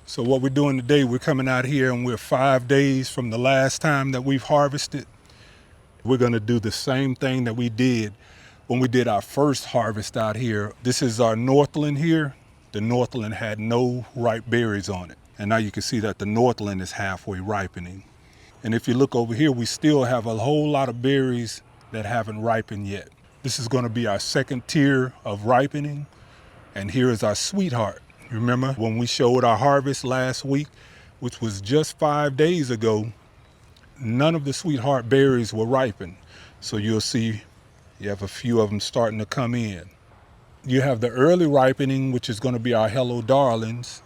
So what we're doing today, we're coming out here and we're 5 days from the last time that we've harvested. We're gonna do the same thing that we did when we did our first harvest out here. This is our Northland here. The Northland had no ripe berries on it. And now you can see that the Northland is halfway ripening. And if you look over here, we still have a whole lot of berries that haven't ripened yet. This is gonna be our second tier of ripening. And here is our sweetheart. Remember when we showed our harvest last week, which was just 5 days ago, none of the sweetheart berries were ripened. So you'll see you have a few of them starting to come in. You have the early ripening, which is going to be our Hello Darlings.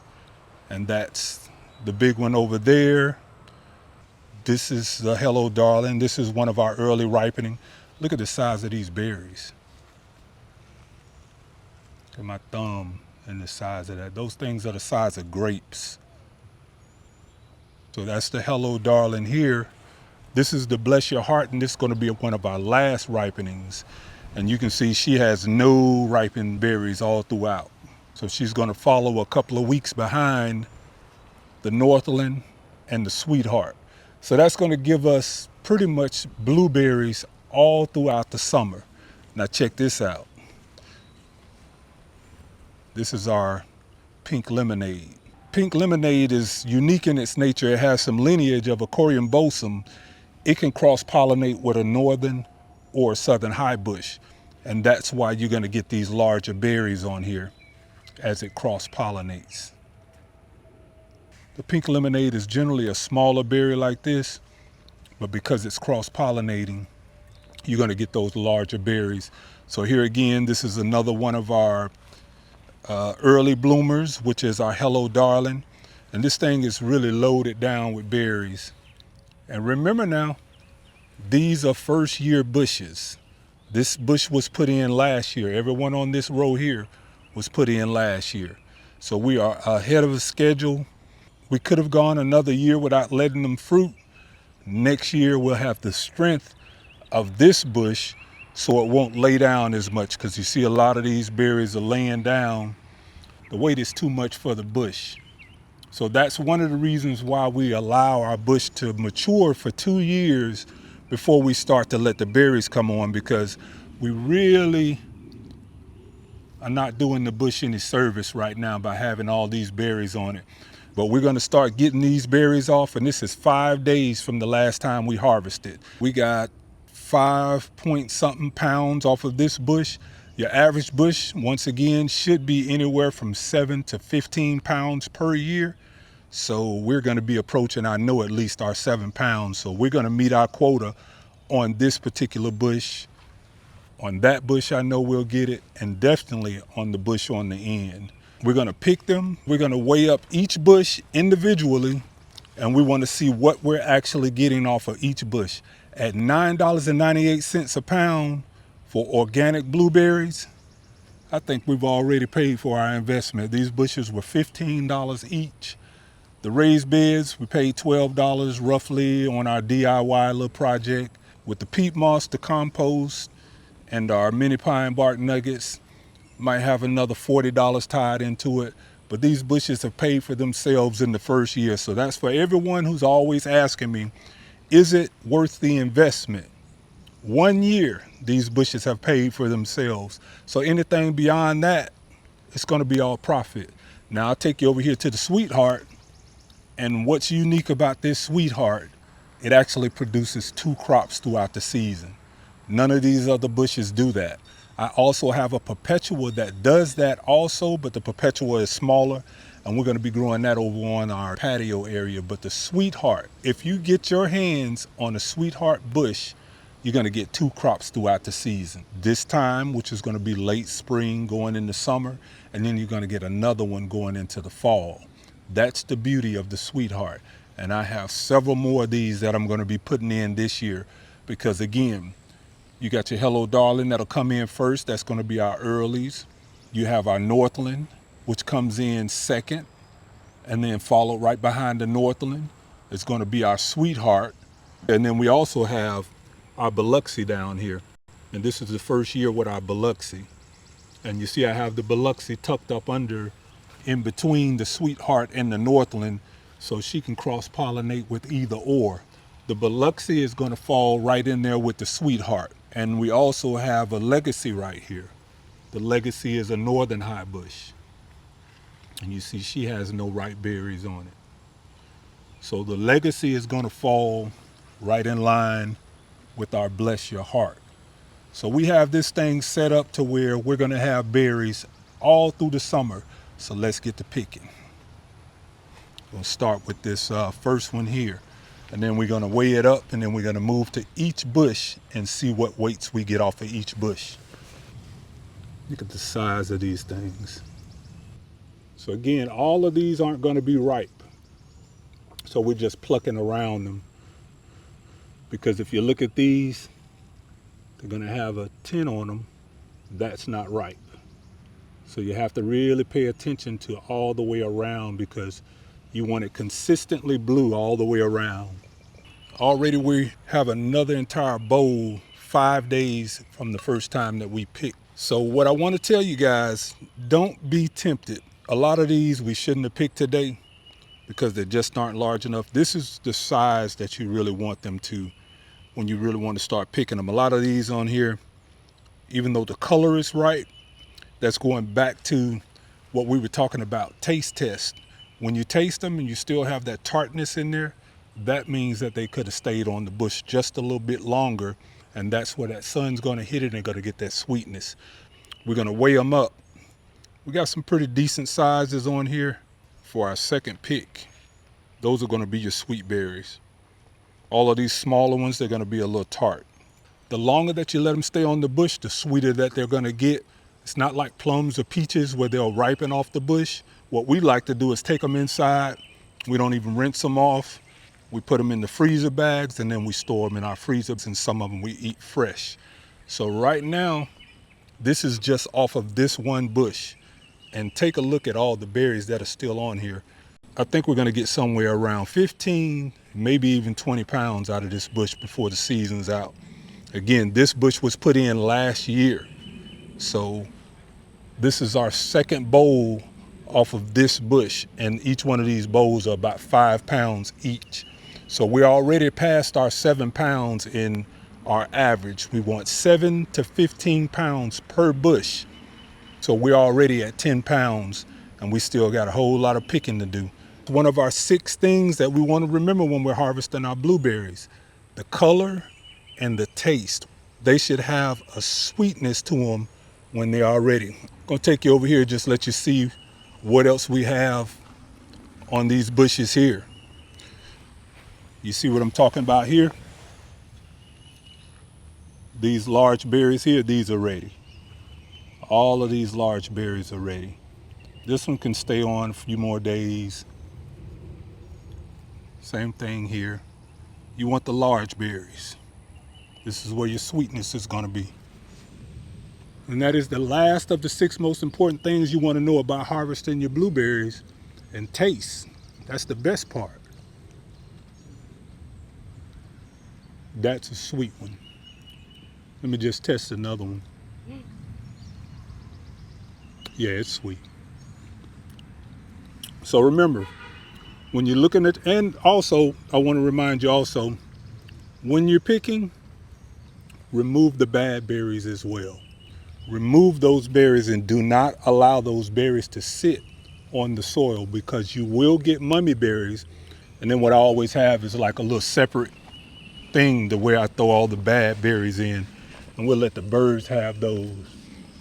And that's the big one over there. This is the Hello Darling. This is one of our early ripening. Look at the size of these berries. Look at my thumb and the size of that. Those things are the size of grapes. So that's the Hello Darling here. This is the Bless Your Heart, and this is going to be one of our last ripenings. And you can see she has no ripened berries all throughout. So she's going to follow a couple of weeks behind the Northland and the Sweetheart. So that's going to give us pretty much blueberries all throughout the summer. Now check this out. This is our pink lemonade. Pink lemonade is unique in its nature. It has some lineage of a coriambosum. It can cross-pollinate with a northern or a southern high bush. And that's why you're going to get these larger berries on here as it cross-pollinates. The pink lemonade is generally a smaller berry like this, but because it's cross-pollinating, you're going to get those larger berries. So here again, this is another one of our early bloomers, which is our Hello Darling. And this thing is really loaded down with berries. And remember now, these are first year bushes. This bush was put in last year. Everyone on this row here was put in last year. So we are ahead of the schedule. We could have gone another year without letting them fruit. Next year we'll have the strength of this bush so it won't lay down as much, because you see a lot of these berries are laying down. The weight is too much for the bush. So that's one of the reasons why we allow our bush to mature for 2 years before we start to let the berries come on, because we really are not doing the bush any service right now by having all these berries on it. But we're going to start getting these berries off, and this is 5 days from the last time we harvested. We got 5 point something pounds off of this bush. Your average bush, once again, should be anywhere from 7 to 15 pounds per year. So we're going to be approaching, I know, at least our 7 pounds. So we're going to meet our quota on this particular bush. On that bush, I know we'll get it, and definitely on the bush on the end. We're going to pick them. We're going to weigh up each bush individually, and we want to see what we're actually getting off of each bush. At $9.98 a pound for organic blueberries, I think we've already paid for our investment. These bushes were $15 each. The raised beds, we paid $12 roughly on our DIY little project. With the peat moss, the compost, and our mini pine bark nuggets, might have another $40 tied into it. But these bushes have paid for themselves in the first year. So that's for everyone who's always asking me, is it worth the investment? 1 year, these bushes have paid for themselves. So anything beyond that, it's going to be all profit. Now I'll take you over here to the Sweetheart. And what's unique about this Sweetheart, it actually produces 2 crops throughout the season. None of these other bushes do that. I also have a Perpetua that does that also, but the Perpetua is smaller, and we're going to be growing that over on our patio area. But the Sweetheart, if you get your hands on a Sweetheart bush, you're going to get 2 crops throughout the season. This time, which is going to be late spring going into summer, and then you're going to get another one going into the fall. That's the beauty of the Sweetheart. And I have several more of these that I'm going to be putting in this year, because again, you got your Hello Darling that'll come in first. That's going to be our earlies. You have our Northland, which comes in second, and then followed right behind the Northland. It's going to be our Sweetheart. And then we also have our Biloxi down here. And this is the first year with our Biloxi. And you see I have the Biloxi tucked up under in between the sweetheart and the Northland, so she can cross-pollinate with either or. The Biloxi is going to fall right in there with the sweetheart. And we also have a legacy right here. The legacy is a northern high bush. And you see she has no ripe berries on it. So the legacy is going to fall right in line with our bless your heart. So we have this thing set up to where we're going to have berries all through the summer. So let's get to picking. We'll start with this first one here. And then we're going to weigh it up, and then we're going to move to each bush and see what weights we get off of each bush. Look at the size of these things. So again, all of these aren't going to be ripe. So we're just plucking around them. Because if you look at these, they're going to have a 10 on them. That's not ripe. So you have to really pay attention to all the way around, because you want it consistently blue all the way around. Already we have another entire bowl 5 days from the first time that we picked. So what I want to tell you guys, don't be tempted. A lot of these we shouldn't have picked today because they just aren't large enough. This is the size that you really want them to when you really want to start picking them. A lot of these on here, even though the color is right, that's going back to what we were talking about, taste test. When you taste them and you still have that tartness in there, that means that they could have stayed on the bush just a little bit longer, and that's where that sun's going to hit it and going to get that sweetness. We're going to weigh them up. We got some pretty decent sizes on here for our second pick. Those are going to be your sweet berries. All of these smaller ones, they're going to be a little tart. The longer that you let them stay on the bush, the sweeter that they're going to get. It's not like plums or peaches where they'll ripen off the bush. What we like to do is take them inside. We don't even rinse them off. We put them in the freezer bags, and then we store them in our freezers, and some of them we eat fresh. So right now, this is just off of this one bush. And take a look at all the berries that are still on here. I think we're going to get somewhere around 15, maybe even 20 pounds out of this bush before the season's out. Again, this bush was put in last year. So this is our second bowl off of this bush, and each one of these bowls are about 5 pounds each. So we're already past our 7 pounds in our average. We want 7 to 15 pounds per bush. So we're already at 10 pounds, and we still got a whole lot of picking to do. One of our 6 things that we want to remember when we're harvesting our blueberries: the color and the taste. They should have a sweetness to them when they are ready. I'm gonna take you over here, just let you see what else we have on these bushes here. You see what I'm talking about here? These large berries here, these are ready. All of these large berries are ready. This one can stay on a few more days. Same thing here. You want the large berries. This is where your sweetness is going to be. And that is the last of the 6 most important things you want to know about harvesting your blueberries: and taste. That's the best part. That's a sweet one. Let me just test another one. Yeah, it's sweet. So remember, when you're looking at, and also I want to remind you also, when you're picking, remove the bad berries as well. Remove those berries and do not allow those berries to sit on the soil, because you will get mummy berries. And then what I always have is like a little separate thing to where I throw all the bad berries in, and we'll let the birds have those.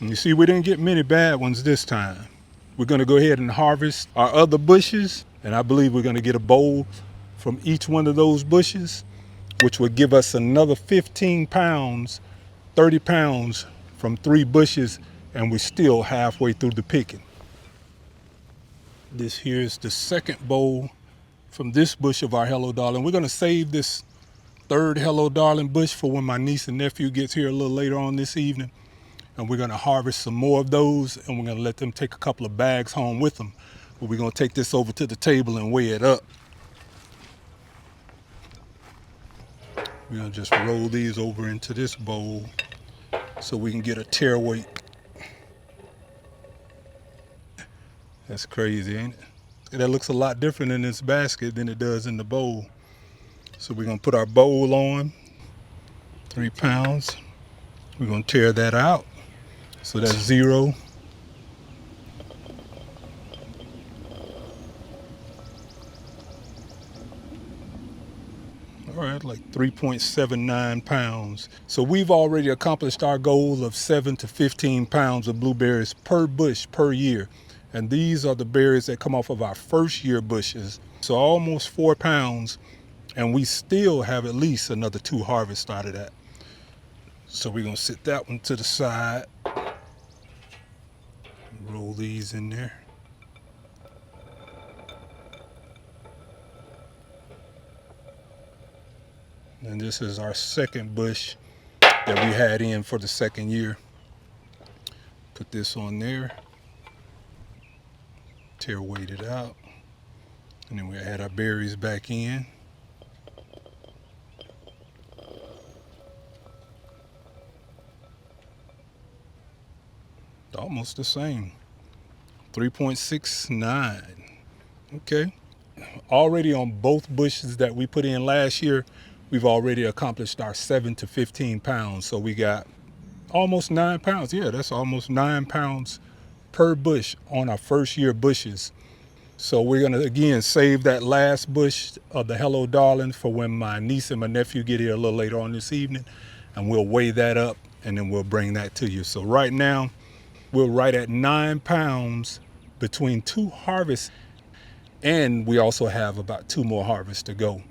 And you see, we didn't get many bad ones this time. We're going to go ahead and harvest our other bushes, and I believe we're going to get a bowl from each one of those bushes, which would give us another 15 pounds, 30 pounds from 3 bushes, and we're still halfway through the picking. This here is the second bowl from this bush of our Hello Darling. We're going to save this third Hello Darling bush for when my niece and nephew gets here a little later on this evening. And we're going to harvest some more of those, and we're going to let them take a couple of bags home with them. But we're going to take this over to the table and weigh it up. We're going to just roll these over into this bowl so we can get a tear weight. That's crazy, ain't it? That looks a lot different in this basket than it does in the bowl. So we're gonna put our bowl on, 3 pounds. We're gonna tear that out. So that's 0. All right, like 3.79 pounds. So we've already accomplished our goal of 7 to 15 pounds of blueberries per bush per year. And these are the berries that come off of our first year bushes. So almost 4 pounds, and we still have at least another 2 harvests out of that. So we're gonna sit that one to the side. Roll these in there. And this is our second bush that we had in for the second year. Put this on there. Tear weight it out. And then we add our berries back in. Almost the same. 3.69. Okay. Already on both bushes that we put in last year, we've already accomplished our 7 to 15 pounds. So we got almost 9 pounds. Yeah, that's almost 9 pounds per bush on our first year bushes. So we're gonna again save that last bush of the Hello Darling for when my niece and my nephew get here a little later on this evening, and we'll weigh that up and then we'll bring that to you. So right now, we're right at 9 pounds between 2 harvests, and we also have about 2 more harvests to go.